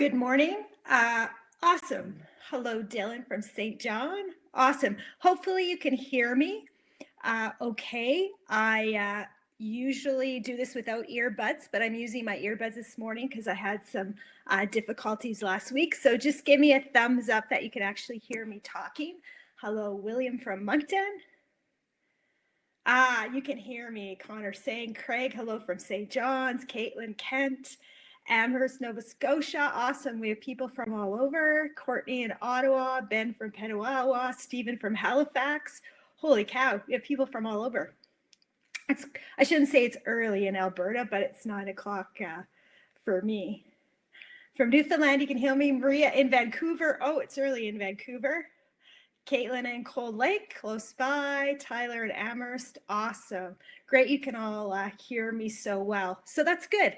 Good morning. Awesome. Hello, Dylan from St. John. Awesome. Hopefully you can hear me. Okay. I usually do this without earbuds, but I'm using my earbuds this morning because I had some difficulties last week. So just give me a thumbs up that you can actually hear me talking. Hello, William from Moncton. You can hear me. Connor saying, Craig, hello from St. John's, Caitlin, Kent, Amherst, Nova Scotia. Awesome. We have people from all over. Courtney in Ottawa, Ben from Petawawa, Stephen from Halifax. Holy cow, we have people from all over. I shouldn't say it's early in Alberta, but it's 9 o'clock for me. From Newfoundland, you can hear me. Maria in Vancouver. Oh, it's early in Vancouver. Caitlin in Cold Lake, close by. Tyler in Amherst, awesome. Great, you can all hear me so well. So that's good.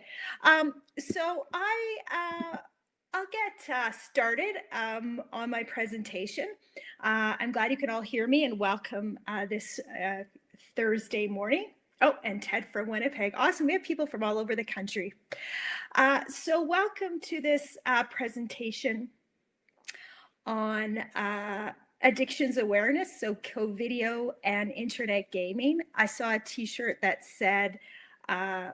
So I'll get started on my presentation. I'm glad you can all hear me and welcome this Thursday morning. Oh, and Ted from Winnipeg. Awesome, we have people from all over the country. So welcome to this presentation on addictions awareness, so COVIDEO and internet gaming. I saw a t-shirt that said a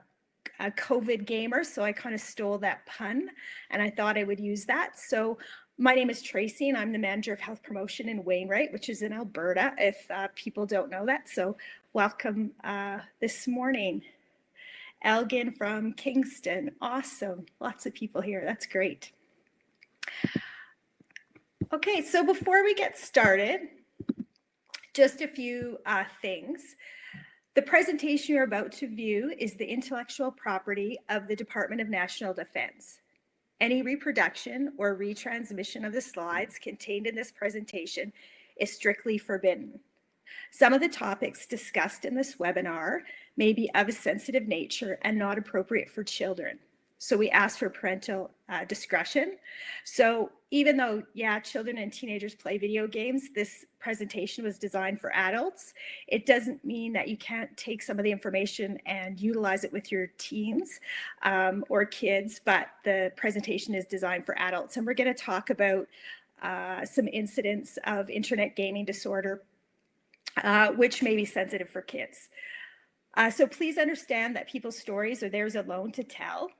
COVID gamer, so I kind of stole that pun and I thought I would use that. So my name is Tracy and I'm the manager of health promotion in Wainwright, which is in Alberta, if people don't know that. So welcome this morning. Elgin from Kingston, awesome. Lots of people here, that's great. Okay, so before we get started, just a few things. The presentation you're about to view is the intellectual property of the Department of National Defense. Any reproduction or retransmission of the slides contained in this presentation is strictly forbidden. Some of the topics discussed in this webinar may be of a sensitive nature and not appropriate for children. So we ask for parental discretion. So even though, yeah, children and teenagers play video games, this presentation was designed for adults. It doesn't mean that you can't take some of the information and utilize it with your teens or kids, but the presentation is designed for adults. And we're going to talk about some incidents of internet gaming disorder, which may be sensitive for kids. So please understand that people's stories are theirs alone to tell.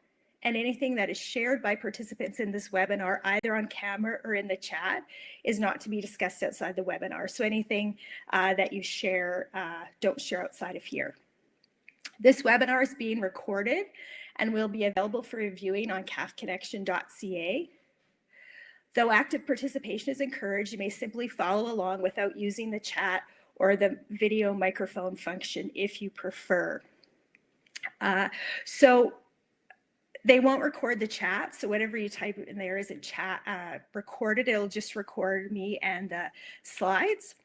And anything that is shared by participants in this webinar, either on camera or in the chat, is not to be discussed outside the webinar. So anything that you share, don't share outside of here. This webinar is being recorded and will be available for reviewing on cafconnection.ca. Though active participation is encouraged, you may simply follow along without using the chat or the video microphone function if you prefer. They won't record the chat, so whatever you type in there isn't chat recorded. It'll just record me and the slides.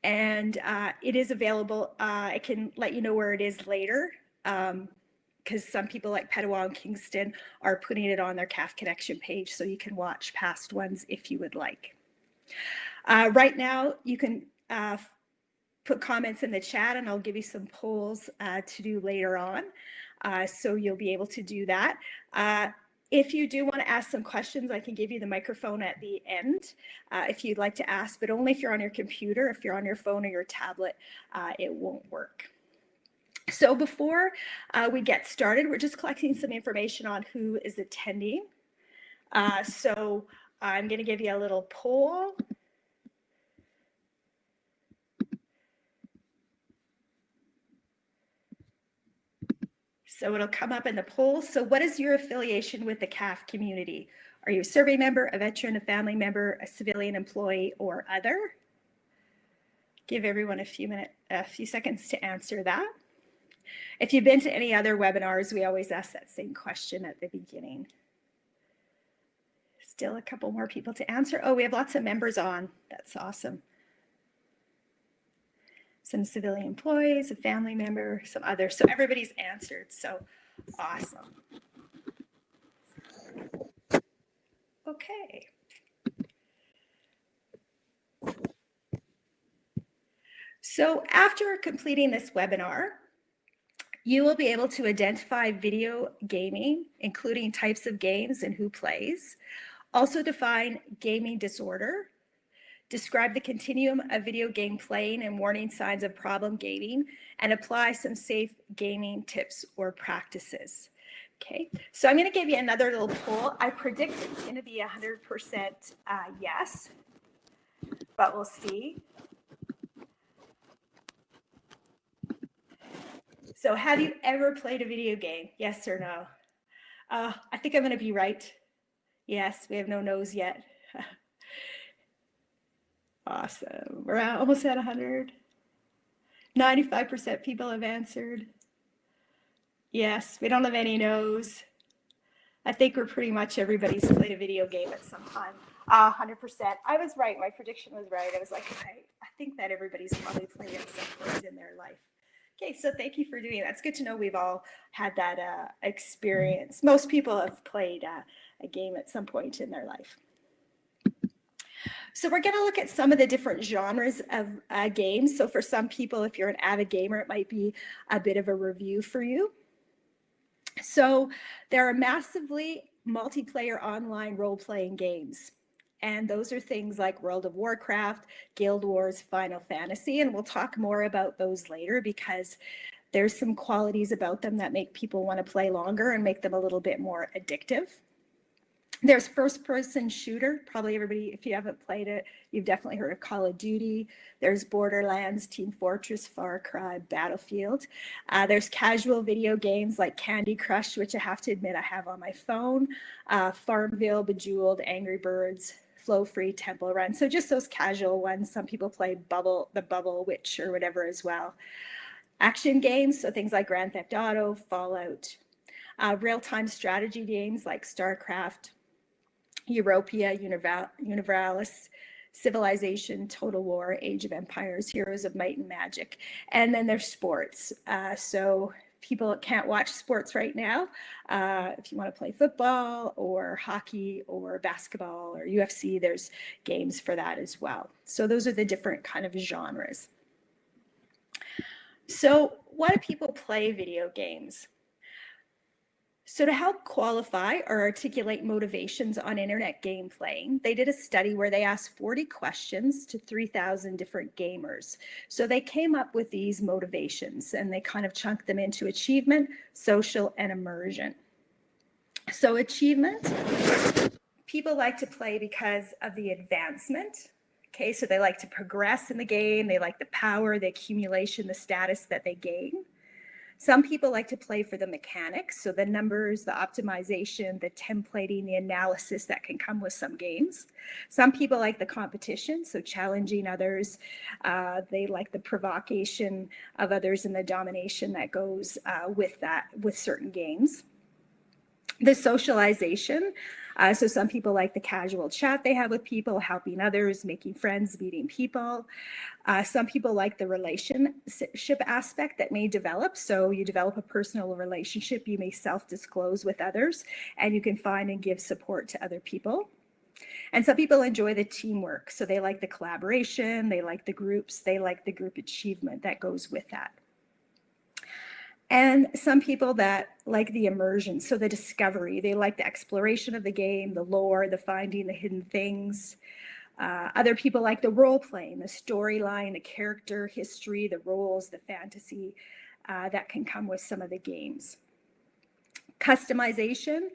And it is available. I can let you know where it is later, because some people like Petawawa and Kingston are putting it on their CAF Connection page, so you can watch past ones if you would like. Right now, you can put comments in the chat, and I'll give you some polls to do later on. So you'll be able to do that. If you do want to ask some questions, I can give you the microphone at the end if you'd like to ask, but only if you're on your computer. If you're on your phone or your tablet, it won't work. So before we get started, we're just collecting some information on who is attending. So I'm going to give you a little poll. So it'll come up in the poll. So what is your affiliation with the CAF community? Are you a survey member, a veteran, a family member, a civilian employee, or other? Give everyone a few seconds to answer that. If you've been to any other webinars, we always ask that same question at the beginning. Still a couple more people to answer. Oh, we have lots of members on. That's awesome. Some civilian employees, a family member, some others. So everybody's answered, so awesome. Okay. So after completing this webinar, You will be able to identify video gaming, including types of games and who plays. Also define gaming disorder. Describe the continuum of video game playing and warning signs of problem gaming, and apply some safe gaming tips or practices. Okay, so I'm going to give you another little poll. I predict it's going to be 100% yes, but we'll see. So have you ever played a video game? Yes or no? I think I'm going to be right. Yes, we have no no's yet. Awesome. We're almost at 100. 95% people have answered. Yes, we don't have any no's. I think we're pretty much everybody's played a video game at some time. 100%. I was right. My prediction was right. I was like, I think that everybody's probably played at some point in their life. Okay, so thank you for doing that. It's good to know we've all had that experience. Most people have played a game at some point in their life. So we're going to look at some of the different genres of games. So for some people, if you're an avid gamer, it might be a bit of a review for you. So there are massively multiplayer online role-playing games. And those are things like World of Warcraft, Guild Wars, Final Fantasy. And we'll talk more about those later because there's some qualities about them that make people want to play longer and make them a little bit more addictive. There's first-person shooter. Probably everybody, if you haven't played it, you've definitely heard of Call of Duty. There's Borderlands, Team Fortress, Far Cry, Battlefield. There's casual video games like Candy Crush, which I have to admit I have on my phone, Farmville, Bejeweled, Angry Birds, Flow Free, Temple Run. So just those casual ones. Some people play the Bubble Witch or whatever as well. Action games, so things like Grand Theft Auto, Fallout. Real-time strategy games like StarCraft, Europia, Universalis, Civilization, Total War, Age of Empires, Heroes of Might and Magic. And then there's sports. So people can't watch sports right now. If you want to play football or hockey or basketball or UFC, there's games for that as well. So those are the different kind of genres. So why do people play video games? So to help qualify or articulate motivations on internet game playing, they did a study where they asked 40 questions to 3,000 different gamers. So they came up with these motivations and they kind of chunked them into achievement, social, and immersion. So achievement, people like to play because of the advancement. Okay, so they like to progress in the game. They like the power, the accumulation, the status that they gain. Some people like to play for the mechanics, so the numbers, the optimization, the templating, the analysis that can come with some games. Some people like the competition, so challenging others. They like the provocation of others and the domination that goes with certain games. The socialization, so some people like the casual chat they have with people, helping others, making friends, meeting people. Some people like the relationship aspect that may develop. So you develop a personal relationship, you may self-disclose with others, and you can find and give support to other people. And some people enjoy the teamwork. So they like the collaboration, they like the groups, they like the group achievement that goes with that. And some people that like the immersion, so the discovery, they like the exploration of the game, the lore, the finding the hidden things. Other people like the role playing, the storyline, the character history, the roles, the fantasy that can come with some of the games. Customization,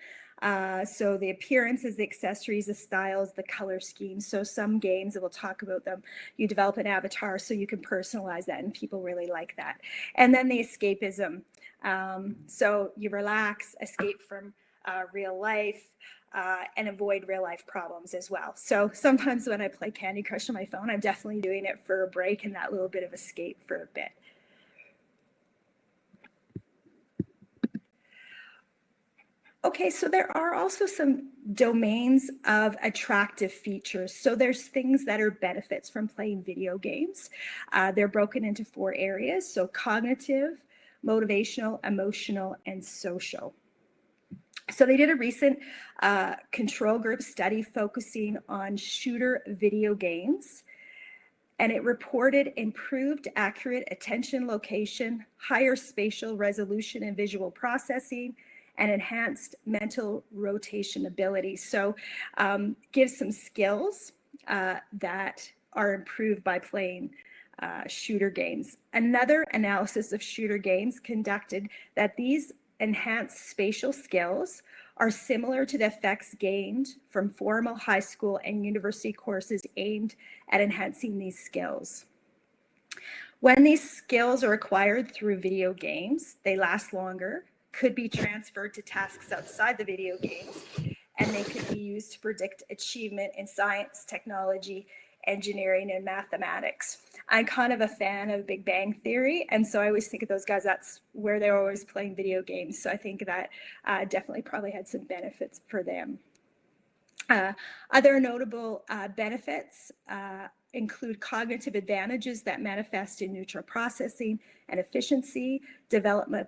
so the appearances, the accessories, the styles, the color scheme. So some games, and we'll talk about them, you develop an avatar so you can personalize that, and people really like that. And then the escapism. So you relax, escape from real life, and avoid real life problems as well. So sometimes when I play Candy Crush on my phone, I'm definitely doing it for a break and that little bit of escape for a bit. Okay, so there are also some domains of attractive features. So there's things that are benefits from playing video games. They're broken into 4 areas. So cognitive, motivational, emotional, and social. So they did a recent control group study focusing on shooter video games. and it reported improved accurate attention location, higher spatial resolution and visual processing, and enhanced mental rotation ability. So gives some skills that are improved by playing shooter games. Another analysis of shooter games conducted that these enhanced spatial skills are similar to the effects gained from formal high school and university courses aimed at enhancing these skills. When these skills are acquired through video games, they last longer, could be transferred to tasks outside the video games, and they could be used to predict achievement in science, technology, engineering, and mathematics. I'm kind of a fan of Big Bang Theory, and so I always think of those guys, that's where they're always playing video games. So I think that definitely probably had some benefits for them. Other notable benefits include cognitive advantages that manifest in neutral processing and efficiency, development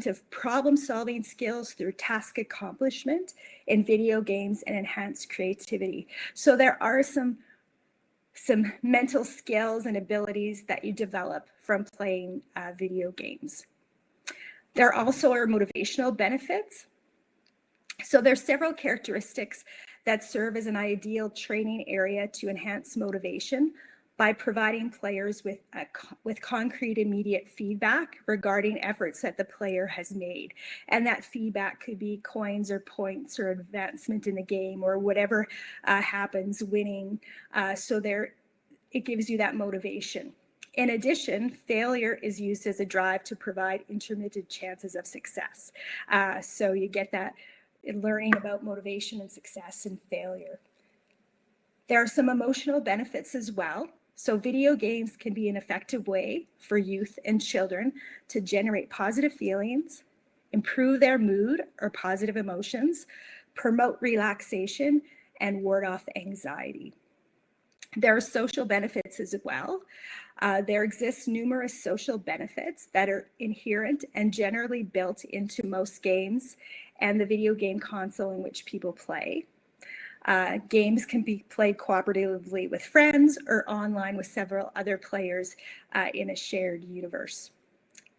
of problem-solving skills through task accomplishment in video games, and enhanced creativity. So there are some mental skills and abilities that you develop from playing video games. There also are motivational benefits. So there's several characteristics that serve as an ideal training area to enhance motivation by providing players with concrete immediate feedback regarding efforts that the player has made. And that feedback could be coins or points or advancement in the game or whatever happens, winning. So it gives you that motivation. In addition, failure is used as a drive to provide intermittent chances of success. So you get that learning about motivation and success and failure. There are some emotional benefits as well. So video games can be an effective way for youth and children to generate positive feelings, improve their mood or positive emotions, promote relaxation, and ward off anxiety. There are social benefits as well. There exist numerous social benefits that are inherent and generally built into most games and the video game console in which people play. Games can be played cooperatively with friends or online with several other players in a shared universe.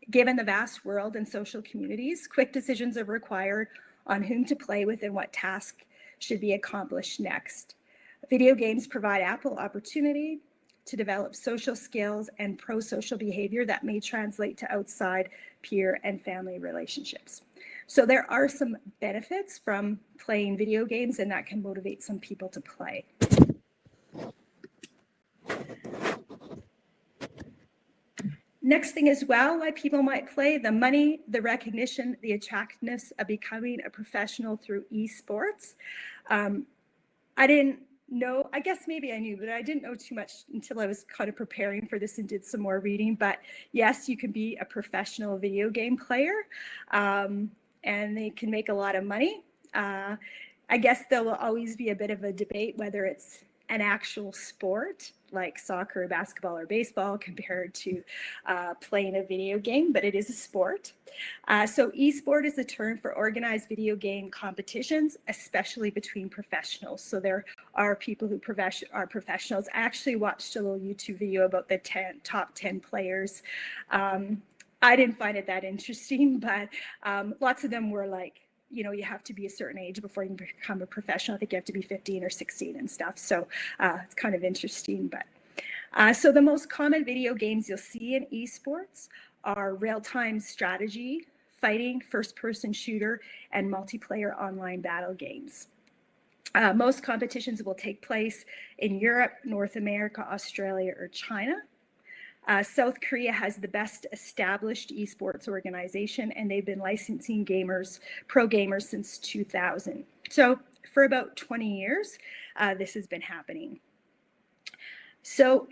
Given the vast world and social communities, quick decisions are required on whom to play with and what task should be accomplished next. Video games provide ample opportunity to develop social skills and pro-social behavior that may translate to outside peer and family relationships. So there are some benefits from playing video games, and that can motivate some people to play. Next thing as well, why people might play, the money, the recognition, the attractiveness of becoming a professional through eSports. I didn't know, I guess maybe I knew, but I didn't know too much until I was kind of preparing for this and did some more reading. But yes, you can be a professional video game player, and they can make a lot of money. I guess there will always be a bit of a debate whether it's an actual sport like soccer, basketball, or baseball compared to playing a video game, but it is a sport. So eSport is a term for organized video game competitions, especially between professionals. So there are people who are professionals. I actually watched a little YouTube video about the top 10 players. I didn't find it that interesting, but lots of them were like, you know, you have to be a certain age before you can become a professional. I think you have to be 15 or 16 and stuff. So it's kind of interesting. But so the most common video games you'll see in eSports are real-time strategy, fighting, first-person shooter, and multiplayer online battle games. Most competitions will take place in Europe, North America, Australia, or China. South Korea has the best established esports organization, and they've been licensing pro gamers since 2000. So for about 20 years, this has been happening. So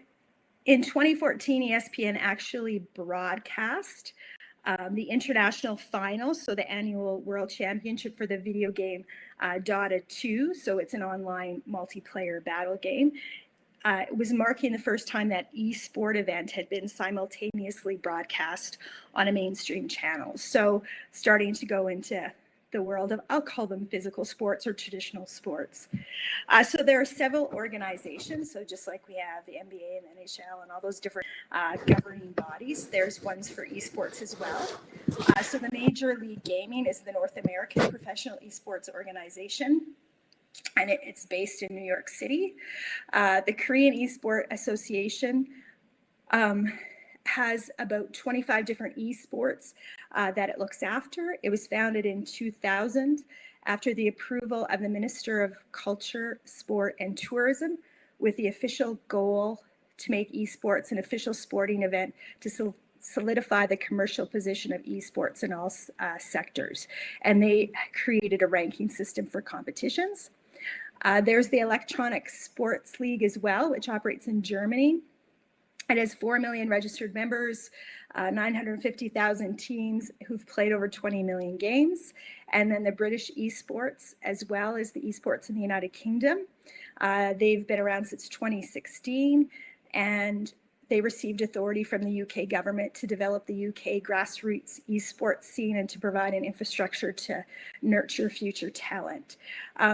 in 2014, ESPN actually broadcast the international finals, so the annual world championship for the video game Dota 2. So it's an online multiplayer battle game. It was marking the first time that eSport event had been simultaneously broadcast on a mainstream channel. So starting to go into the world of, I'll call them physical sports or traditional sports. So there are several organizations. So just like we have the NBA and the NHL and all those different governing bodies, there's ones for esports as well. So the Major League Gaming is the North American Professional Esports Organization, and it's based in New York City. The Korean Esport Association has about 25 different esports that it looks after. It was founded in 2000 after the approval of the Minister of Culture, Sport, and Tourism, with the official goal to make esports an official sporting event to solidify the commercial position of esports in all sectors. And they created a ranking system for competitions. There's the Electronic Sports League as well, which operates in Germany. It has 4 million registered members, 950,000 teams who've played over 20 million games. And then the British eSports, as well as the eSports in the United Kingdom. They've been around since 2016, and they received authority from the UK government to develop the UK grassroots esports scene and to provide an infrastructure to nurture future talent.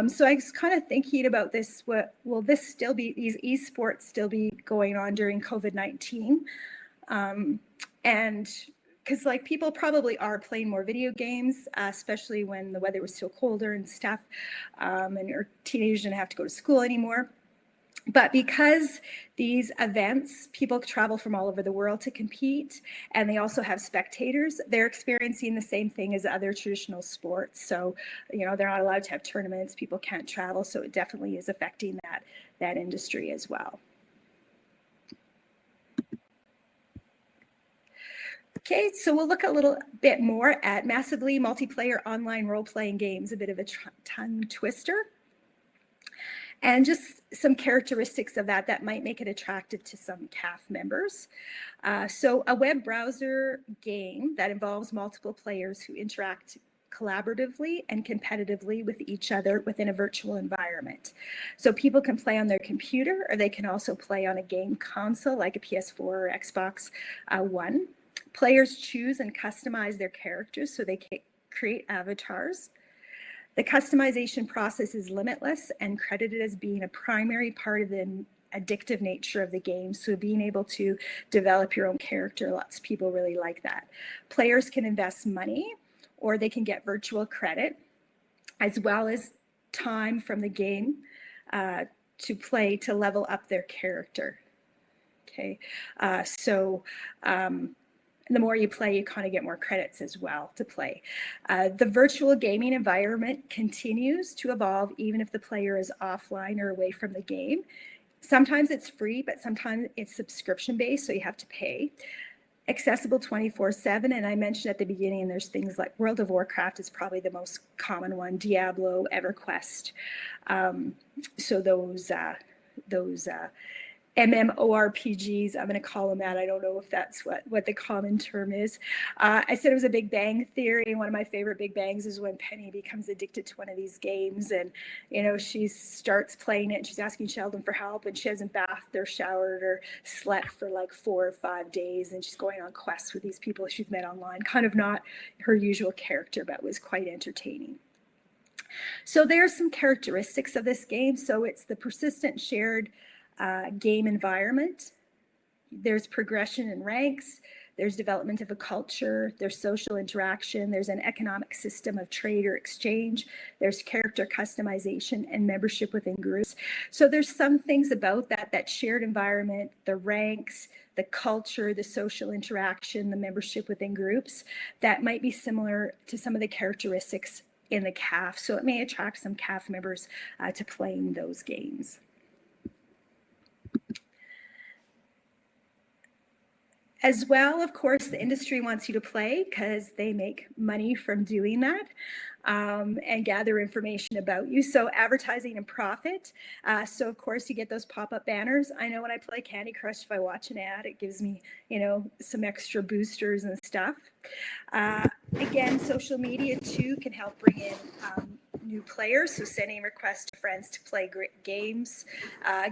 So I was kind of thinking about this, will this still be, these esports still be going on during COVID-19? And because like people probably are playing more video games, especially when the weather was still colder and stuff, and your teenagers didn't have to go to school anymore. But because these events, people travel from all over the world to compete, and they also have spectators, they're experiencing the same thing as other traditional sports. So, you know, they're not allowed to have tournaments, people can't travel, so it definitely is affecting that industry as well. Okay, so we'll look a little bit more at massively multiplayer online role-playing games, a bit of a tongue twister. And just some characteristics of that might make it attractive to some CAF members. So a web browser game that involves multiple players who interact collaboratively and competitively with each other within a virtual environment. So people can play on their computer, or they can also play on a game console like a PS4 or Xbox One. Players choose and customize their characters so they can create avatars. The customization process is limitless and credited as being a primary part of the addictive nature of the game. So being able to develop your own character, lots of people really like that. Players can invest money, or they can get virtual credit, as well as time from the game to play to level up their character. Okay, the more you play, you kind of get more credits as well to play. The virtual gaming environment continues to evolve even if the player is offline or away from the game. Sometimes it's free, but sometimes it's subscription-based, so you have to pay. Accessible 24/7, and I mentioned at the beginning, there's things like World of Warcraft is probably the most common one, Diablo, EverQuest. So those MMORPGs, I'm going to call them that. I don't know if that's what the common term is. I said it was a Big Bang Theory, and one of my favorite Big Bangs is when Penny becomes addicted to one of these games, and you know, she starts playing it and she's asking Sheldon for help, and she hasn't bathed or showered or slept for like 4 or 5 days, and she's going on quests with these people she's met online. Kind of not her usual character, but was quite entertaining. So there are some characteristics of this game. So it's the persistent shared game environment. There's progression in ranks, there's development of a culture, there's social interaction, there's an economic system of trade or exchange, there's character customization and membership within groups. So there's some things about that shared environment, the ranks, the culture, the social interaction, the membership within groups that might be similar to some of the characteristics in the CAF. So it may attract some CAF members to playing those games. As well, of course, the industry wants you to play because they make money from doing that and gather information about you. So advertising and profit. So of course you get those pop-up banners. I know when I play Candy Crush, if I watch an ad, it gives me, you know, some extra boosters and stuff. Again, social media too can help bring in new players, so sending requests to friends to play great games.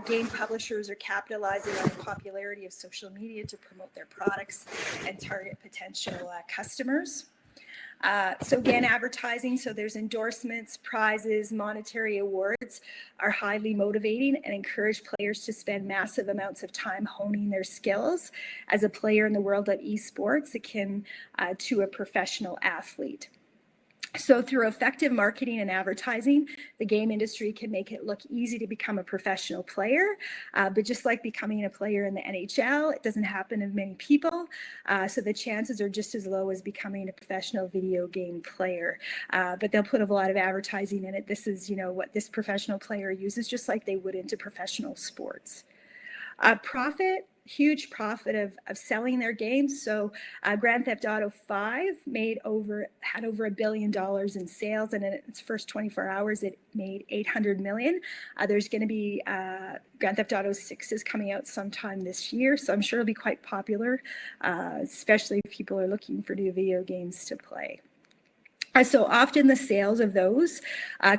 Game publishers are capitalizing on the popularity of social media to promote their products and target potential customers. So again, advertising, so there's endorsements, prizes, monetary awards are highly motivating and encourage players to spend massive amounts of time honing their skills as a player in the world of esports, akin to a professional athlete. So through effective marketing and advertising, the game industry can make it look easy to become a professional player. But just like becoming a player in the NHL, it doesn't happen to many people. So the chances are just as low as becoming a professional video game player. But they'll put a lot of advertising in it. This is, what this professional player uses, just like they would into professional sports. Huge profit of selling their games. So Grand Theft Auto 5 had over $1 billion in sales, and in its first 24 hours it made $800 million. There's going to be Grand Theft Auto 6 is coming out sometime this year, so I'm sure it'll be quite popular, especially if people are looking for new video games to play. So often the sales of those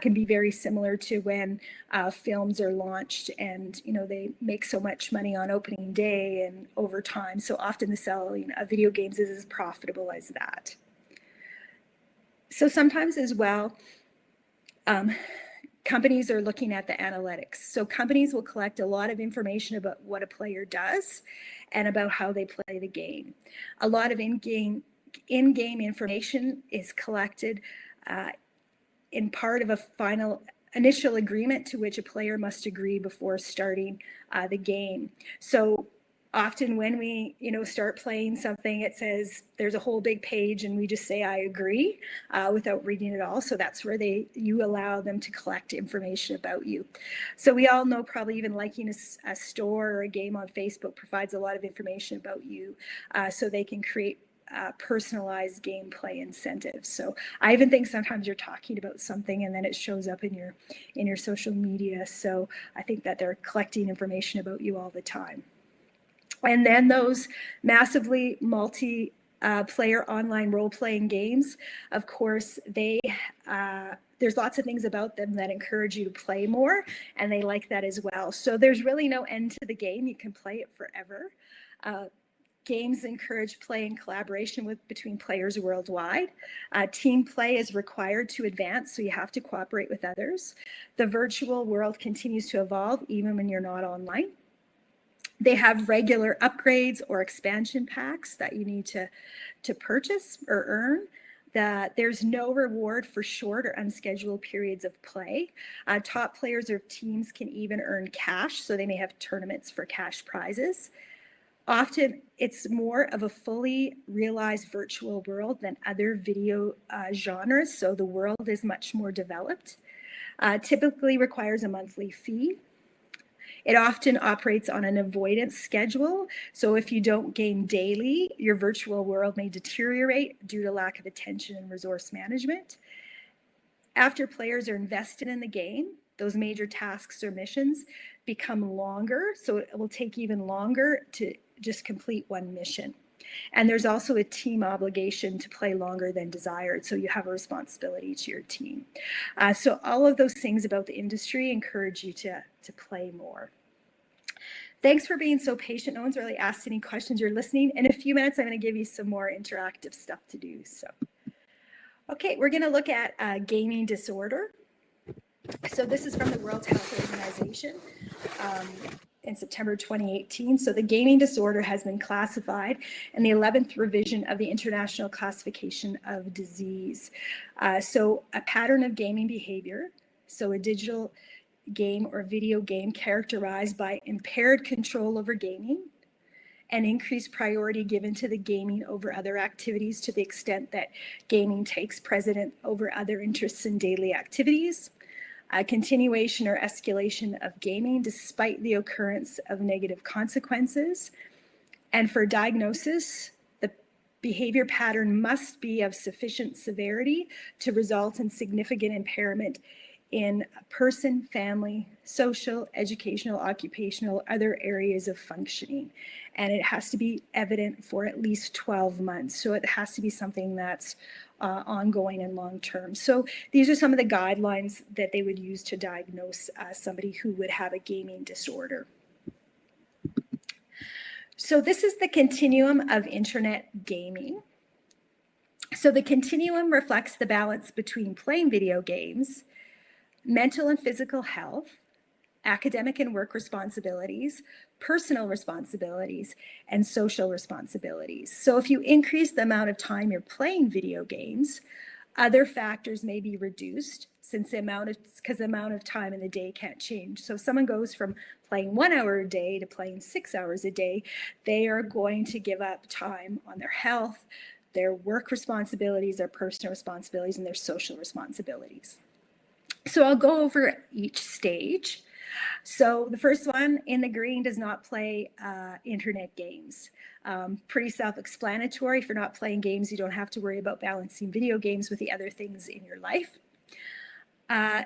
can be very similar to when films are launched, and they make so much money on opening day and over time. So often the selling of video games is as profitable as that. So sometimes as well, companies are looking at the analytics. So companies will collect a lot of information about what a player does and about how they play the game. A lot of in-game information is collected in part of a final initial agreement to which a player must agree before starting the game. So often when we start playing something, it says there's a whole big page and we just say I agree without reading it all. So that's where you allow them to collect information about you. So we all know probably even liking a store or a game on Facebook provides a lot of information about you, so they can create personalized gameplay incentives. So I even think sometimes you're talking about something and then it shows up in your social media. So I think that they're collecting information about you all the time. And then those massively multi-player online role-playing games, of course, there's lots of things about them that encourage you to play more, and they like that as well. So there's really no end to the game. You can play it forever. Games encourage play and collaboration between players worldwide. Team play is required to advance, so you have to cooperate with others. The virtual world continues to evolve even when you're not online. They have regular upgrades or expansion packs that you need to purchase or earn. That there's no reward for short or unscheduled periods of play. Top players or teams can even earn cash, so they may have tournaments for cash prizes. Often it's more of a fully realized virtual world than other video genres, so the world is much more developed. Typically requires a monthly fee. It often operates on an avoidance schedule, so if you don't game daily, your virtual world may deteriorate due to lack of attention and resource management. After players are invested in the game, those major tasks or missions become longer, so it will take even longer to just complete one mission. And there's also a team obligation to play longer than desired, so you have a responsibility to your team. So all of those things about the industry encourage you to play more. Thanks for being so patient. No one's really asked any questions. You're listening. In a few minutes, I'm going to give you some more interactive stuff to do. So, okay, we're going to look at gaming disorder. So this is from the World Health Organization in September 2018. So the gaming disorder has been classified in the 11th revision of the International Classification of Disease. So a pattern of gaming behavior, so a digital game or video game characterized by impaired control over gaming and increased priority given to the gaming over other activities to the extent that gaming takes precedence over other interests in daily activities. Continuation or escalation of gaming despite the occurrence of negative consequences. And for diagnosis, the behavior pattern must be of sufficient severity to result in significant impairment in a person, family, social, educational, occupational, other areas of functioning. And it has to be evident for at least 12 months. So it has to be something that's ongoing and long-term. So these are some of the guidelines that they would use to diagnose somebody who would have a gaming disorder. So this is the continuum of internet gaming. So the continuum reflects the balance between playing video games, mental and physical health, academic and work responsibilities, personal responsibilities, and social responsibilities. So if you increase the amount of time you're playing video games, other factors may be reduced since the amount of time in the day can't change. So if someone goes from playing 1 hour a day to playing 6 hours a day, they are going to give up time on their health, their work responsibilities, their personal responsibilities, and their social responsibilities. So I'll go over each stage. So the first one in the green does not play internet games. Pretty self-explanatory. If you're not playing games, you don't have to worry about balancing video games with the other things in your life.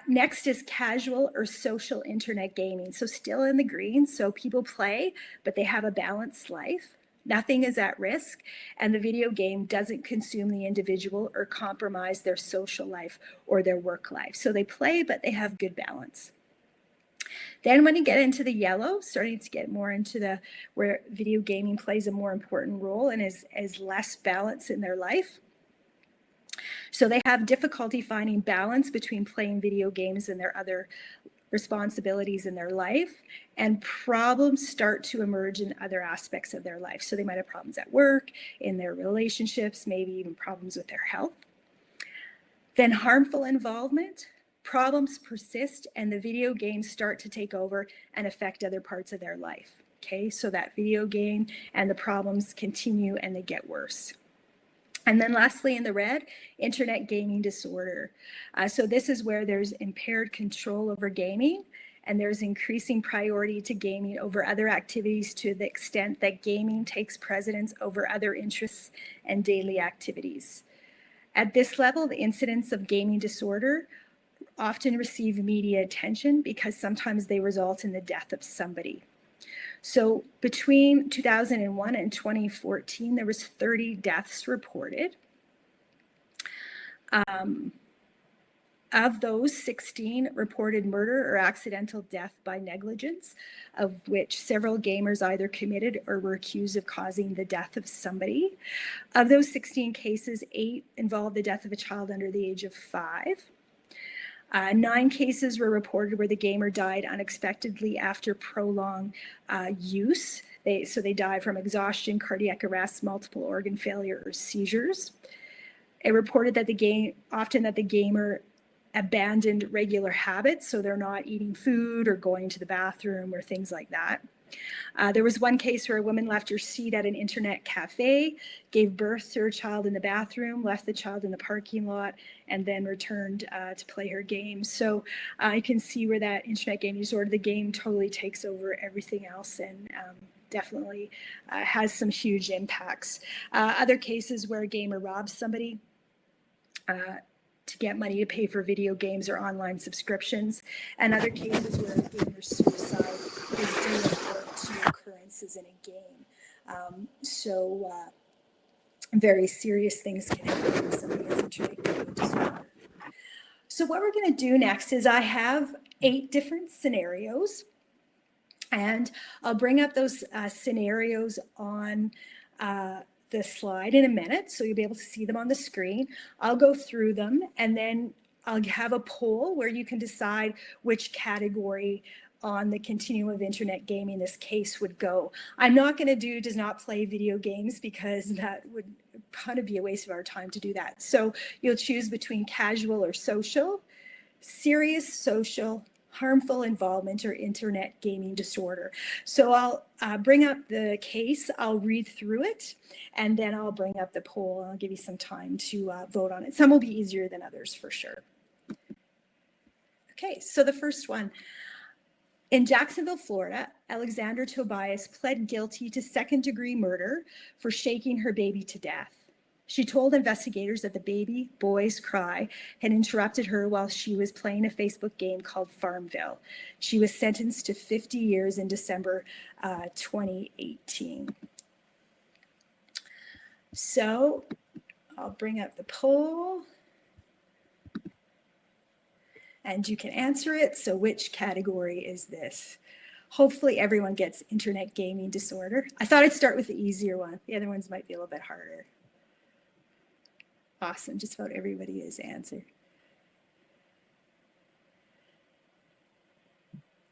Next is casual or social internet gaming. So still in the green, so people play, but they have a balanced life. Nothing is at risk, and the video game doesn't consume the individual or compromise their social life or their work life. So they play, but they have good balance. Then when you get into the yellow, starting to get more into where video gaming plays a more important role and is less balance in their life. So they have difficulty finding balance between playing video games and their other responsibilities in their life, and problems start to emerge in other aspects of their life. So they might have problems at work, in their relationships, maybe even problems with their health. Then harmful involvement, problems persist, and the video games start to take over and affect other parts of their life. Okay, so that video game and the problems continue and they get worse. And then lastly, in the red, internet gaming disorder. So this is where there's impaired control over gaming, and there's increasing priority to gaming over other activities to the extent that gaming takes precedence over other interests and daily activities. At this level, the incidence of gaming disorder often receive media attention because sometimes they result in the death of somebody. So between 2001 and 2014, there was 30 deaths reported. Of those, 16 reported murder or accidental death by negligence, of which several gamers either committed or were accused of causing the death of somebody. Of those 16 cases, 8 involved the death of a child under the age of 5. 9 cases were reported where the gamer died unexpectedly after prolonged use. They died from exhaustion, cardiac arrest, multiple organ failure, or seizures. It reported that the gamer abandoned regular habits, so they're not eating food or going to the bathroom or things like that. There was one case where a woman left her seat at an internet cafe, gave birth to her child in the bathroom, left the child in the parking lot, and then returned to play her game. So you can see where that internet gaming disorder, the game totally takes over everything else, and definitely has some huge impacts. Other cases where a gamer robs somebody to get money to pay for video games or online subscriptions, and other cases where a gamer's suicide is due to occurrences in a game. Very serious things can happen when somebody has internet gaming disorder. So what we're going to do next is I have 8 different scenarios, and I'll bring up those scenarios on the slide in a minute, so you'll be able to see them on the screen. I'll go through them, and then I'll have a poll where you can decide which category on the continuum of internet gaming this case would go. I'm not going to do does not play video games because that would kind of be a waste of our time to do that. So you'll choose between casual or social, serious social, harmful involvement, or internet gaming disorder. So I'll bring up the case, I'll read through it, and then I'll bring up the poll, and I'll give you some time to vote on it. Some will be easier than others for sure. Okay, so the first one. In Jacksonville, Florida, Alexandra Tobias pled guilty to second-degree murder for shaking her baby to death. She told investigators that the baby boy's cry had interrupted her while she was playing a Facebook game called Farmville. She was sentenced to 50 years in December 2018. So I'll bring up the poll, and you can answer it. So which category is this? Hopefully everyone gets internet gaming disorder. I thought I'd start with the easier one. The other ones might be a little bit harder. Awesome. Just about everybody has answered.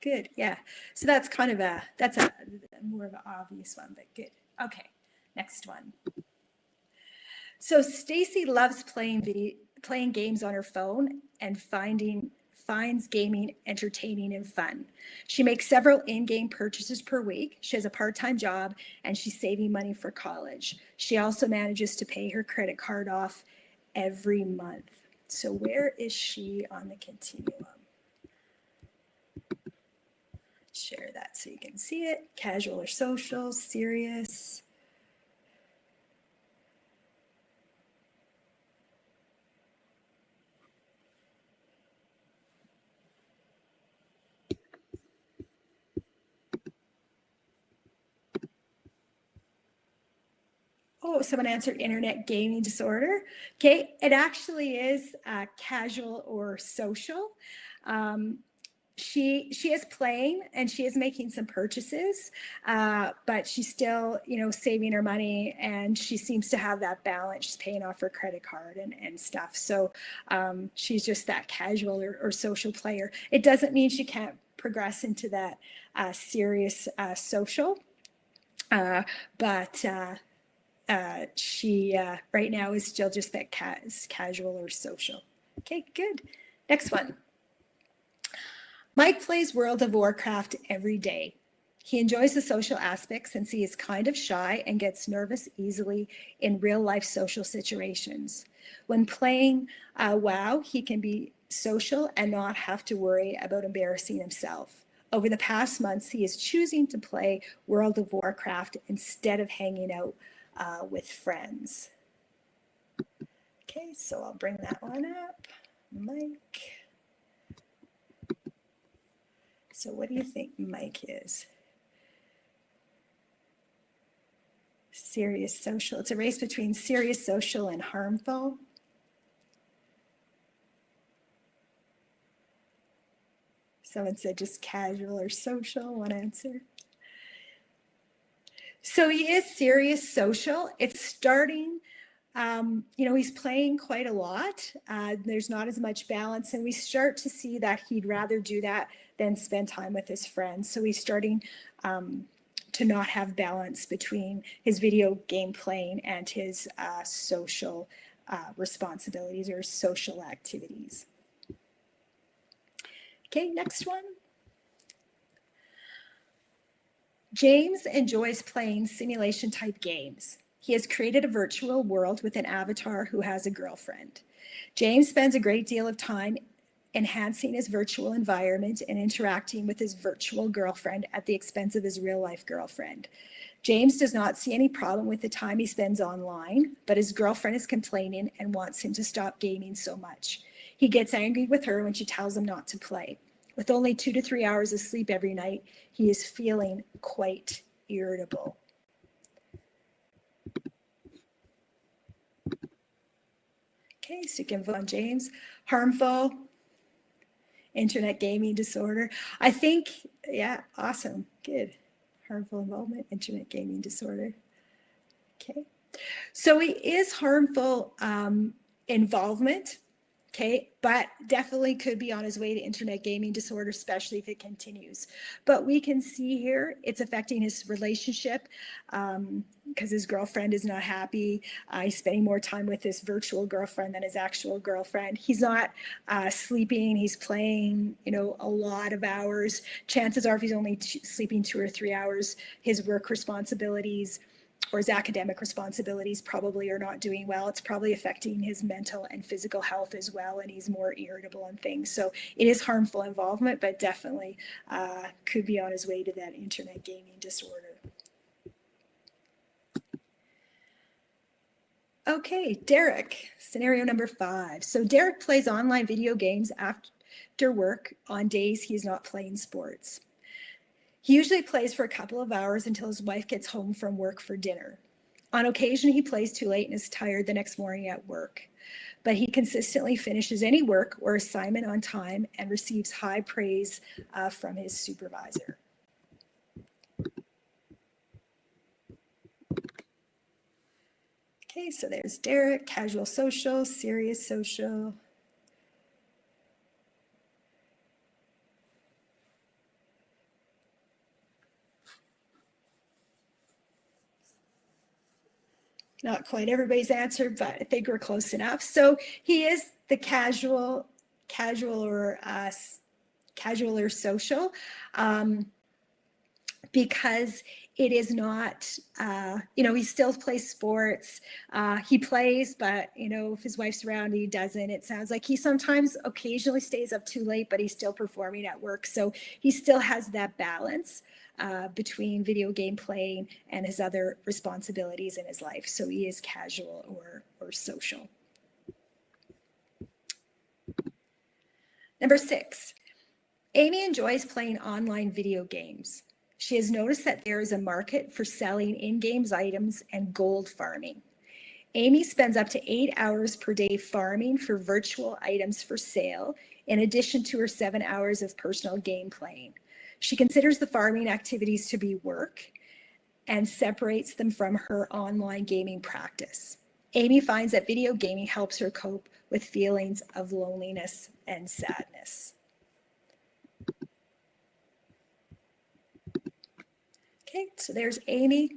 Good. Yeah. So that's kind of that's a more of an obvious one, but good. Okay. Next one. So Stacy loves playing games on her phone and finds gaming entertaining and fun. She makes several in-game purchases per week. She has a part-time job and she's saving money for college. She also manages to pay her credit card off every month. So where is she on the continuum? Share that so you can see it. Casual or social, serious. Oh, someone answered internet gaming disorder. Okay, it actually is casual or social. She is playing and she is making some purchases, but she's still, saving her money, and she seems to have that balance. She's paying off her credit card and stuff. So she's just that casual or social player. It doesn't mean she can't progress into that serious social, but she right now is still just that casual or social. Okay, good. Next one. Mike plays World of Warcraft every day. He enjoys the social aspects since he is kind of shy and gets nervous easily in real life social situations. When playing WoW, he can be social and not have to worry about embarrassing himself. Over the past months, he is choosing to play World of Warcraft instead of hanging out with friends. Okay, so I'll bring that one up. Mike. So what do you think Mike is? Serious social. It's a race between serious social and harmful. Someone said just casual or social. One answer. So he is serious social. It's starting, he's playing quite a lot. There's not as much balance, and we start to see that he'd rather do that than spend time with his friends. So he's starting to not have balance between his video game playing and his social responsibilities or social activities. Okay, next one. James enjoys playing simulation type games. He has created a virtual world with an avatar who has a girlfriend. James spends a great deal of time enhancing his virtual environment and interacting with his virtual girlfriend at the expense of his real life girlfriend. James does not see any problem with the time he spends online, but his girlfriend is complaining and wants him to stop gaming so much. He gets angry with her when she tells him not to play. With only 2 to 3 hours of sleep every night, he is feeling quite irritable. Okay, so you can vote on James. Harmful, internet gaming disorder. I think, yeah, awesome, good. Harmful involvement, internet gaming disorder. Okay, so it is harmful involvement. Okay, but definitely could be on his way to internet gaming disorder, especially if it continues. But we can see here it's affecting his relationship because his girlfriend is not happy. He's spending more time with his virtual girlfriend than his actual girlfriend. He's not sleeping. He's playing, a lot of hours. Chances are if he's only sleeping 2 or 3 hours, his work responsibilities or his academic responsibilities probably are not doing well. It's probably affecting his mental and physical health as well, and he's more irritable and things. So it is harmful involvement, but definitely could be on his way to that internet gaming disorder. Okay, Derek, scenario number 5. So Derek plays online video games after work on days he's not playing sports. He usually plays for a couple of hours until his wife gets home from work for dinner. On occasion, he plays too late and is tired the next morning at work. But he consistently finishes any work or assignment on time and receives high praise from his supervisor. Okay, so there's Derek, casual social, serious social. Not quite everybody's answered, but I think we're close enough. So he is the casual or social, because it is not, he still plays sports. He plays, but, if his wife's around, he doesn't. It sounds like he sometimes occasionally stays up too late, but he's still performing at work. So he still has that balance between video game playing and his other responsibilities in his life. So he is casual or social. Number 6, Amy enjoys playing online video games. She has noticed that there is a market for selling in-game items and gold farming. Amy spends up to 8 hours per day farming for virtual items for sale, in addition to her 7 hours of personal game playing. She considers the farming activities to be work and separates them from her online gaming practice. Amy finds that video gaming helps her cope with feelings of loneliness and sadness. Okay, so there's Amy.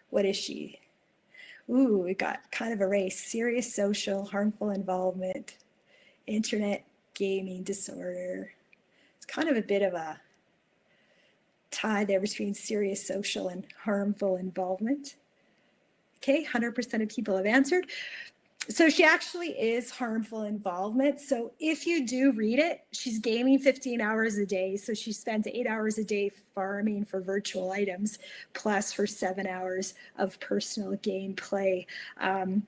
What is she? Ooh, we got kind of a race. Serious social, harmful involvement, internet gaming disorder. It's kind of a bit of a tie there between serious social and harmful involvement. Okay, 100% of people have answered. So she actually is harmful involvement. So if you do read it, she's gaming 15 hours a day. So she spends 8 hours a day farming for virtual items, plus her 7 hours of personal game play.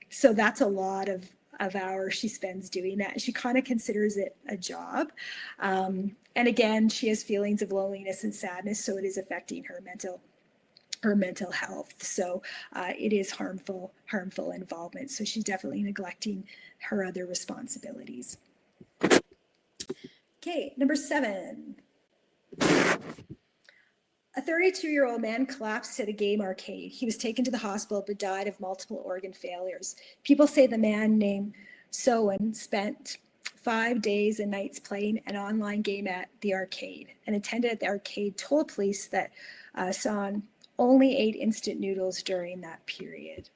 So that's a lot of hours she spends doing that. She kind of considers it a job. And again, she has feelings of loneliness and sadness, so it is affecting her mental health. So it is harmful involvement. So she's definitely neglecting her other responsibilities. Okay, number 7. A 32-year-old man collapsed at a game arcade. He was taken to the hospital but died of multiple organ failures. People say the man named Sowen spent 5 days and nights playing an online game at the arcade. An attendant at the arcade told police that Son only ate instant noodles during that period.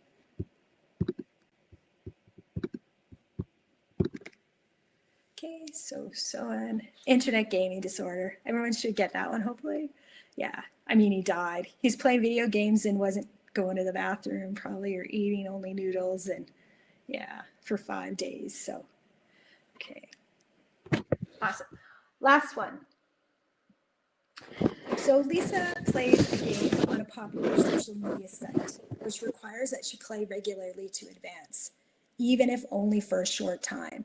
Okay, so an internet gaming disorder. Everyone should get that one, hopefully. Yeah, I mean, he died. He's playing video games and wasn't going to the bathroom probably, or eating only noodles, and yeah, for 5 days. So, okay. Awesome. Last one. So Lisa plays a game on a popular social media site, which requires that she play regularly to advance, even if only for a short time.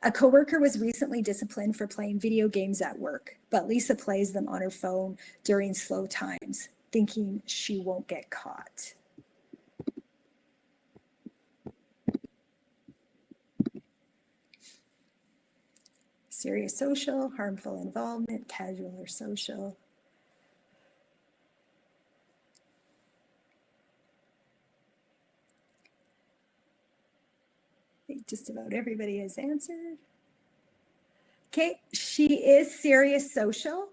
A coworker was recently disciplined for playing video games at work, but Lisa plays them on her phone during slow times, thinking she won't get caught. Serious social, harmful involvement, casual or social. I think just about everybody has answered. Okay, she is serious social.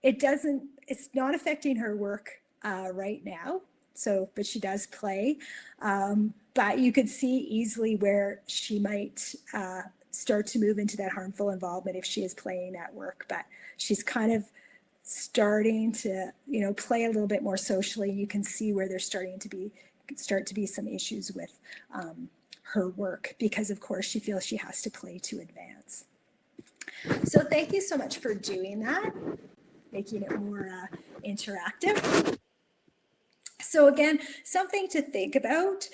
It's not affecting her work right now. So, but she does play. But you could see easily where she might start to move into that harmful involvement if she is playing at work. But she's kind of starting to, play a little bit more socially. You can see where there's start to be some issues with her work, because of course she feels she has to play to advance. So thank you so much for doing that, making it more interactive. So again, something to think about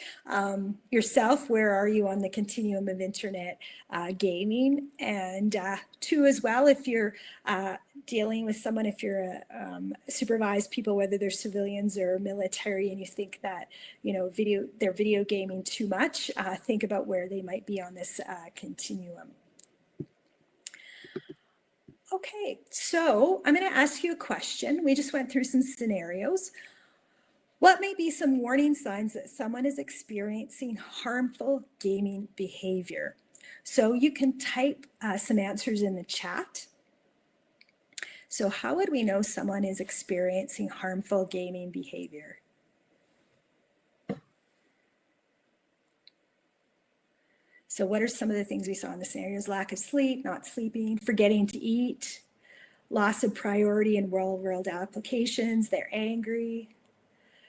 yourself. Where are you on the continuum of internet gaming? And two, as well, if you're dealing with someone, if you're supervised people, whether they're civilians or military, and you think that they're video gaming too much, think about where they might be on this continuum. Okay, so I'm going to ask you a question. We just went through some scenarios. What may be some warning signs that someone is experiencing harmful gaming behavior? So you can type some answers in the chat. So how would we know someone is experiencing harmful gaming behavior? So what are some of the things we saw in the scenarios? Lack of sleep, not sleeping, forgetting to eat, loss of priority in real-world applications, they're angry,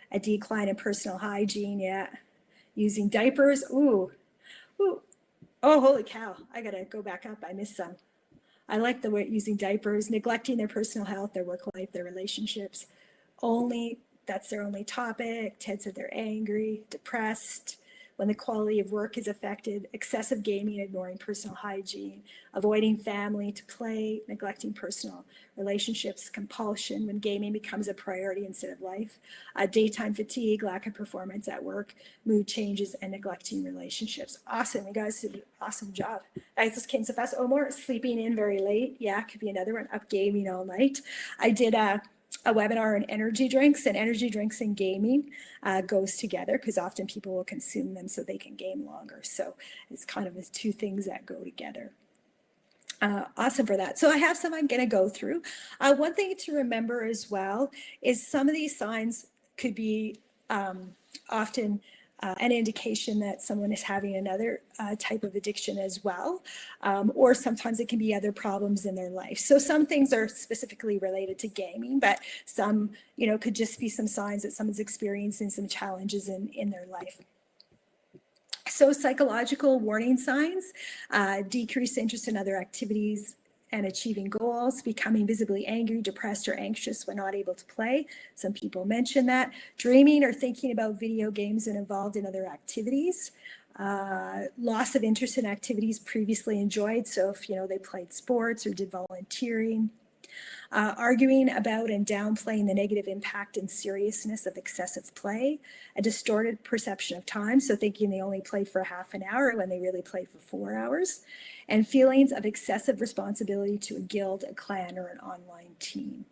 a decline in personal hygiene, yeah. Using diapers, ooh. Oh, holy cow, I gotta go back up, I missed some. I like the word using diapers, neglecting their personal health, their work life, their relationships. That's their only topic. Ted said they're angry, depressed, when the quality of work is affected, excessive gaming, ignoring personal hygiene, avoiding family to play, neglecting personal relationships, compulsion when gaming becomes a priority instead of life, daytime fatigue, lack of performance at work, mood changes, and neglecting relationships. Awesome, you guys did an awesome job. I just came so fast. Oh, more sleeping in very late. Yeah, could be another one. Up gaming all night. I did a webinar on energy drinks, and energy drinks and gaming goes together because often people will consume them so they can game longer. So it's kind of the two things that go together. Awesome for that. So I have some I'm going to go through. One thing to remember as well is some of these signs could be often an indication that someone is having another type of addiction as well, or sometimes it can be other problems in their life. So some things are specifically related to gaming, but some, could just be some signs that someone's experiencing some challenges in their life. So psychological warning signs, decreased interest in other activities and achieving goals, becoming visibly angry, depressed, or anxious when not able to play. Some people mention that. Dreaming or thinking about video games and involved in other activities. Loss of interest in activities previously enjoyed. So if, they played sports or did volunteering. Arguing about and downplaying the negative impact and seriousness of excessive play, a distorted perception of time, so thinking they only played for half an hour when they really played for 4 hours, and feelings of excessive responsibility to a guild, a clan, or an online team.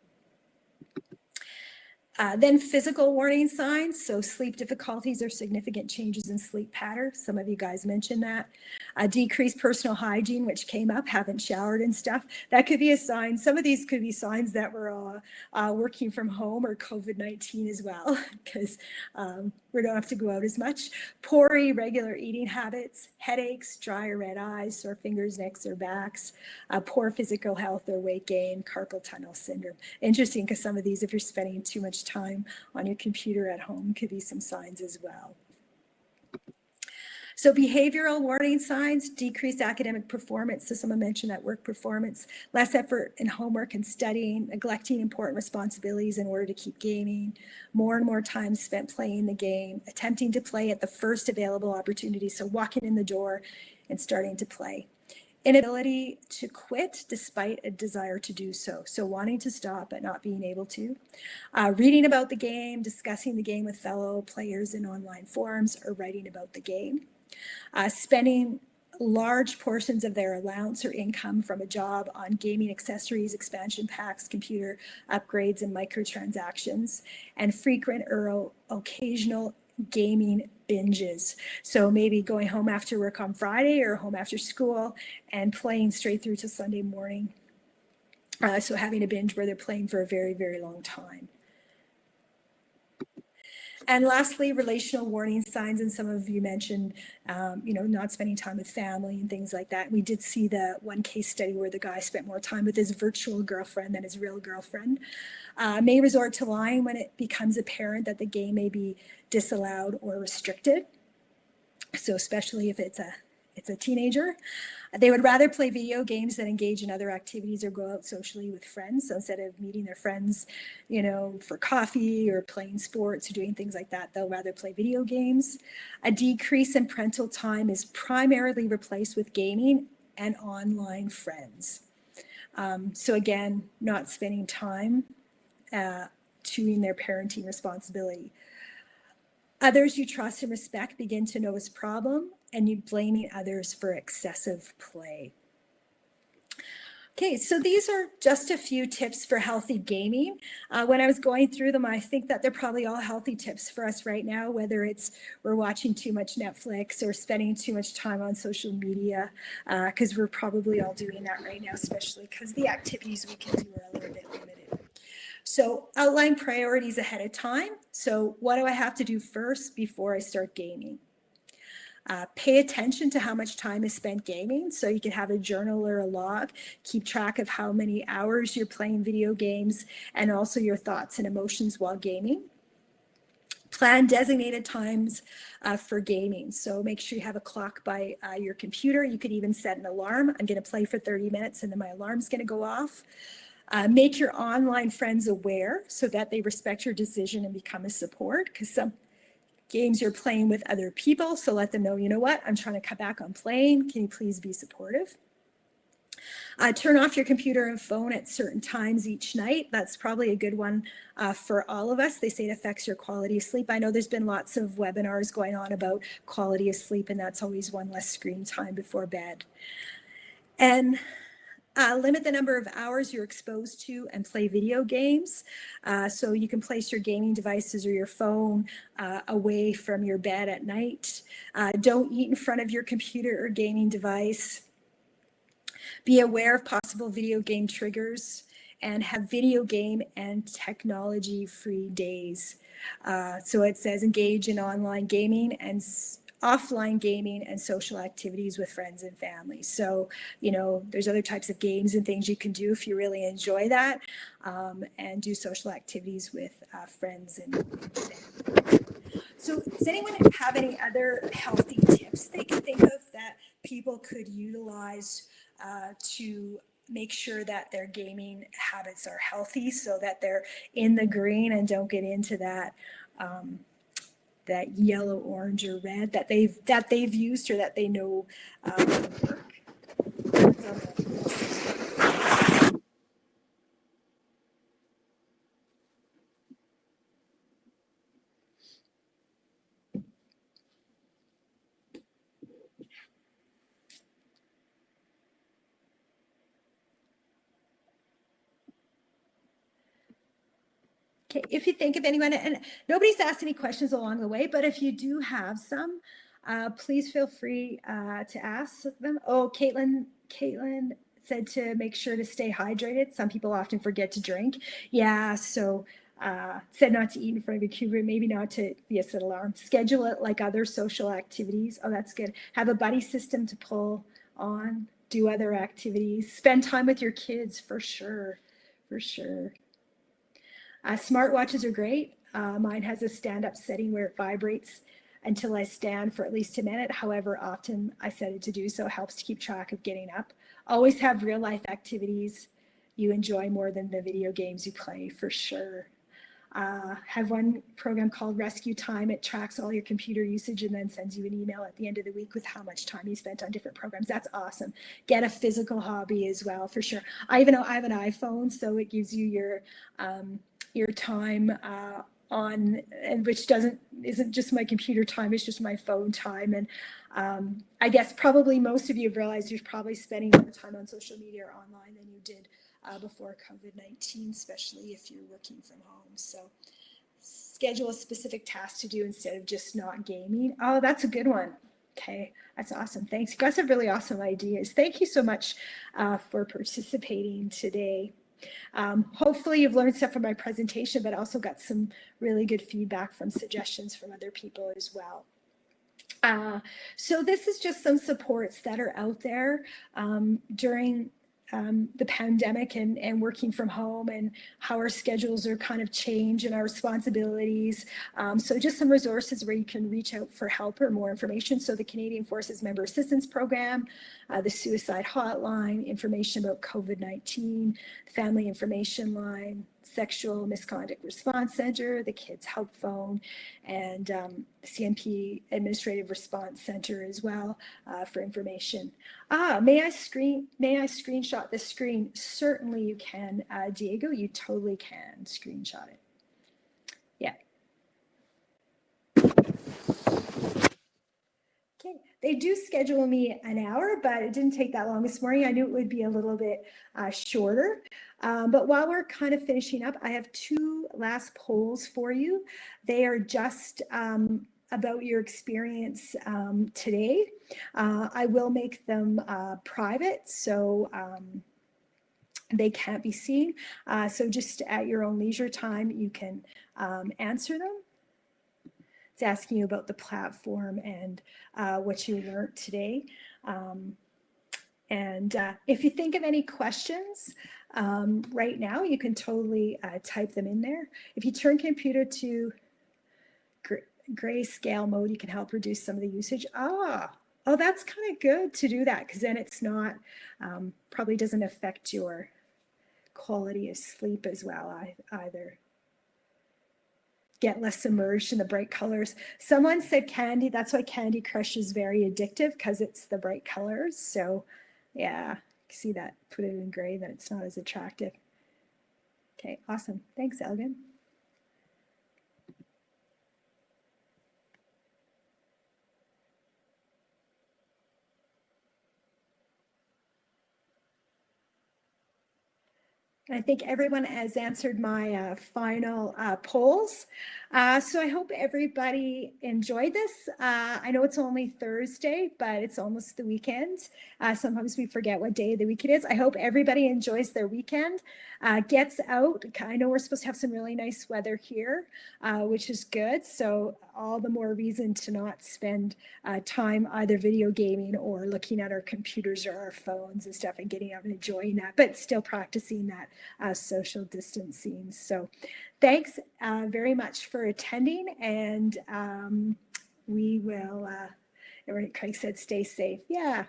Then physical warning signs, so sleep difficulties or significant changes in sleep patterns. Some of you guys mentioned that. Decreased personal hygiene, which came up, haven't showered and stuff. That could be a sign. Some of these could be signs that we're working from home or COVID-19 as well, because we don't have to go out as much. Poor irregular eating habits, headaches, dry or red eyes, sore fingers, necks, or backs, poor physical health or weight gain, carpal tunnel syndrome. Interesting, because some of these, if you're spending too much time on your computer at home, could be some signs as well. So behavioral warning signs, decreased academic performance. So someone mentioned that work performance, less effort in homework and studying, neglecting important responsibilities in order to keep gaming, more and more time spent playing the game, attempting to play at the first available opportunity. So walking in the door and starting to play. Inability to quit despite a desire to do so. So wanting to stop but not being able to. Reading about the game, discussing the game with fellow players in online forums, or writing about the game. Spending large portions of their allowance or income from a job on gaming accessories, expansion packs, computer upgrades, and microtransactions, and frequent or occasional gaming binges. So maybe going home after work on Friday or home after school and playing straight through to Sunday morning. So having a binge where they're playing for a very, very long time. And lastly, relational warning signs, and some of you mentioned, not spending time with family and things like that. We did see the one case study where the guy spent more time with his virtual girlfriend than his real girlfriend. May resort to lying when it becomes apparent that the game may be disallowed or restricted. So especially if it's a teenager. They would rather play video games than engage in other activities or go out socially with friends. So instead of meeting their friends, for coffee or playing sports or doing things like that, they'll rather play video games. A decrease in parental time is primarily replaced with gaming and online friends. So again, not spending time doing their parenting responsibility. Others you trust and respect begin to notice problem, and you blaming others for excessive play. Okay, so these are just a few tips for healthy gaming. When I was going through them, I think that they're probably all healthy tips for us right now, whether it's we're watching too much Netflix or spending too much time on social media, because we're probably all doing that right now, especially because the activities we can do are a little bit limited. So outline priorities ahead of time. So what do I have to do first before I start gaming? Pay attention to how much time is spent gaming. So you can have a journal or a log, keep track of how many hours you're playing video games and also your thoughts and emotions while gaming. Plan designated times for gaming. So make sure you have a clock by your computer. You could even set an alarm. I'm going to play for 30 minutes and then my alarm's going to go off. Make your online friends aware so that they respect your decision and become a support, because some games you're playing with other people. So let them know, you know what, I'm trying to cut back on playing. Can you please be supportive? Turn off your computer and phone at certain times each night. That's probably a good one for all of us. They say it affects your quality of sleep. I know there's been lots of webinars going on about quality of sleep, and that's always one less screen time before bed. And limit the number of hours you're exposed to and play video games. So you can place your gaming devices or your phone away from your bed at night. Don't eat in front of your computer or gaming device. Be aware of possible video game triggers and have video game and technology-free days. So it says engage in online gaming and offline gaming and social activities with friends and family. So, you know, there's other types of games and things you can do if you really enjoy that, and do social activities with friends and family. So does anyone have any other healthy tips they can think of that people could utilize to make sure that their gaming habits are healthy so that they're in the green and don't get into that that yellow, orange, or red that they've used or that they know work? Okay, if you think of anyone, and nobody's asked any questions along the way, but if you do have some, please feel free to ask them. Oh, Caitlin said to make sure to stay hydrated. Some people often forget to drink. Yeah, so said not to eat in front of your computer, maybe not to be a set alarm. Schedule it like other social activities. Oh, that's good. Have a buddy system to pull on, do other activities. Spend time with your kids for sure, for sure. Smartwatches are great. Mine has a stand-up setting where it vibrates until I stand for at least a minute. However often I set it to do so helps to keep track of getting up. Always have real life activities you enjoy more than the video games you play, for sure. Have one program called Rescue Time. It tracks all your computer usage and then sends you an email at the end of the week with how much time you spent on different programs. That's awesome. Get a physical hobby as well, for sure. I even know I have an iPhone, so it gives you your time on, and which isn't just my computer time, it's just my phone time. And I guess probably most of you have realized you're probably spending more time on social media or online than you did before COVID-19, especially if you're working from home. So schedule a specific task to do instead of just not gaming. Oh, that's a good one. Okay, that's awesome. Thanks. You guys have really awesome ideas. Thank you so much for participating today. Hopefully you've learned stuff from my presentation, but also got some really good feedback from suggestions from other people as well. So this is just some supports that are out there during the pandemic and working from home and how our schedules are kind of changed and our responsibilities. So just some resources where you can reach out for help or more information. So the Canadian Forces Member Assistance Program, the Suicide Hotline, information about COVID-19, Family Information Line, Sexual Misconduct Response Center, the Kids Help Phone, and CNP Administrative Response Center as well for information. May I screenshot the screen? Certainly you can, Diego, you totally can screenshot it. Yeah. Okay, They do schedule me an hour, but it didn't take that long this morning. I knew it would be a little bit shorter. But while we're kind of finishing up, I have 2 last polls for you. They are just about your experience today. I will make them private, so they can't be seen. So just at your own leisure time, you can answer them. It's asking you about the platform and what you learned today. And if you think of any questions right now, you can totally type them in there. If you turn computer to grayscale mode, you can help reduce some of the usage. Oh, that's kind of good to do that, because then it's not, probably doesn't affect your quality of sleep as well either. Get less immersed in the bright colors. Someone said Candy, that's why Candy Crush is very addictive, because it's the bright colors. So yeah, see that, put it in gray, then it's not as attractive. Okay, awesome. Thanks, Elgin. I think everyone has answered my final polls. So I hope everybody enjoyed this. I know it's only Thursday, but it's almost the weekend. Sometimes we forget what day of the week it is. I hope everybody enjoys their weekend, gets out. I know we're supposed to have some really nice weather here, which is good. So all the more reason to not spend time either video gaming or looking at our computers or our phones and stuff, and getting out and enjoying that, but still practicing that social distancing. So thanks very much for attending, and we will, Craig said, stay safe. Yeah,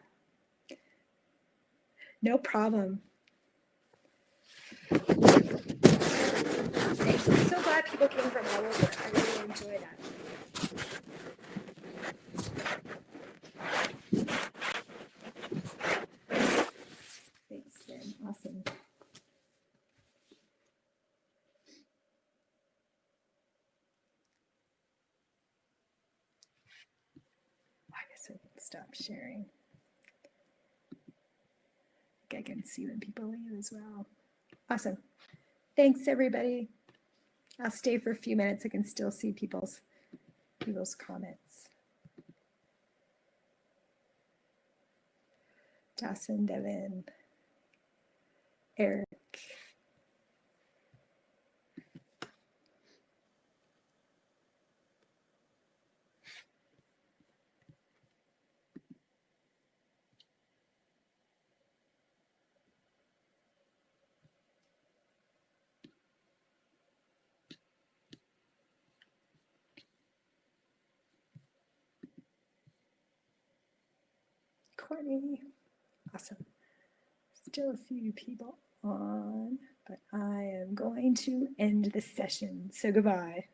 no problem. Thanks. I'm so glad people came from all over. I really enjoy that. Thanks, Ben. Awesome. I guess I can stop sharing. I think I can see when people leave as well. Awesome. Thanks, everybody. I'll stay for a few minutes. I can still see people's comments. Dawson, Devin, Eric. Courtney. Awesome. Still a few people on, but I am going to end the session. So goodbye.